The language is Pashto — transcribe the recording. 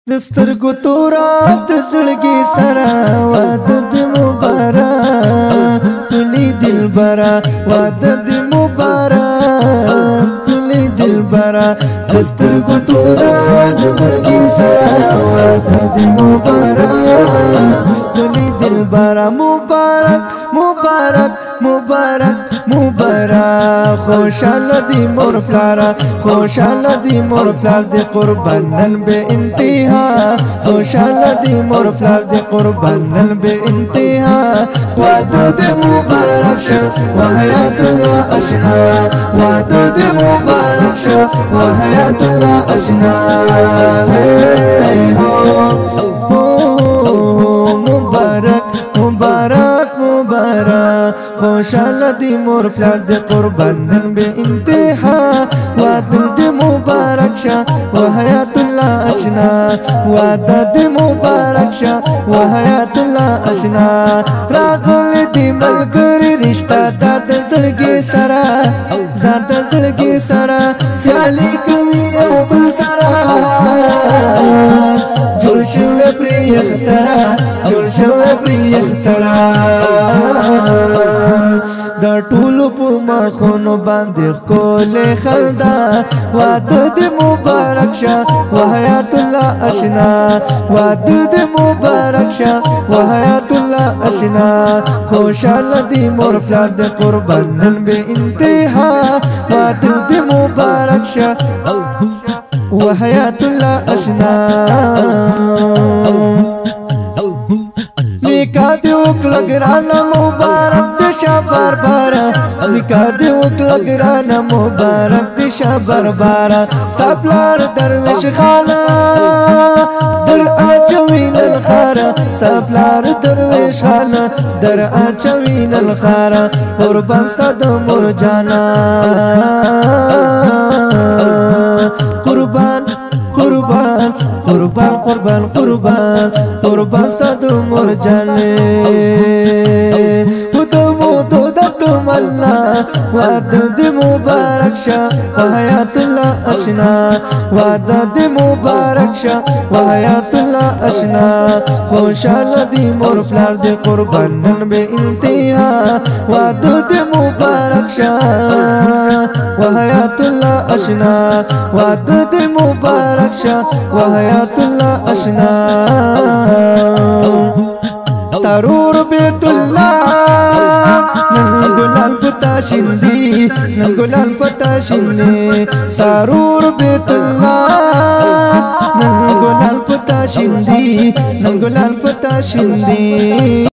دسترګو تورات زړګي سرا واده د مبارک کلی دلبرا واده د مبارک کلی دلبرا دسترګو تورات زړګي سرا واده د مبارک کلی دلبرا مبارک مبارک مبارک مبارک خوشاله دی مور پلارا خوشاله دی مور پلار دی قربانن به انتها خوشاله دی مور پلار دی قربانن به انتها واده دی مبارک شه وحیات الله اشنا واده دی مبارک شه وحیات الله اشنا مبارک مبارک مبارک خوشاله دی مور پلار دی قربانن به انتها واده دی مبارک شه وحیات الله اشنا واده دی مبارک شه وحیات الله اشنا راغل دی ملګری رشتہ دار د زړګي سره زړه د زړګي سره سیالي کوي او بل سره جوړ شوی پرې اخترا جوړ شوی پرې اخترا د ټولو په مخونو باندې ښکلې خندا واده د مبارک شه وحیات الله اشنا واده د مبارک شه وحیات الله اشنا خوشاله دی مور پلار د قربانن به انتها واده د مبارک شه وحیات الله اشنا نکاح دی وکړه ګرانه مبارک دی شابار بارا نکاح دی وکړه ګرانه مبارک دی شابار بارا سپلار درویش خاله در اچوین الخارا سپلار درویش خاله در اچوین الخارا قربان صد مور جانا قربان قربان قربان قربان قربان قربان صد مور جانے خودمو دودتم الله واده دی مبارک شه وحیات الله اشنا واده دی مبارک شه وحیات الله اشنا خوشاله دی مور پلار دی قربانن به انتها واده دی مبارک شه وحیات الله اشنا واده دی مبارک شه وحیات الله اشنا ترور بیت الله نن گلال پتا شندی نن گلال پتا شندی سرور بیت الله نن گلال پتا شندی نن گلال پتا شندی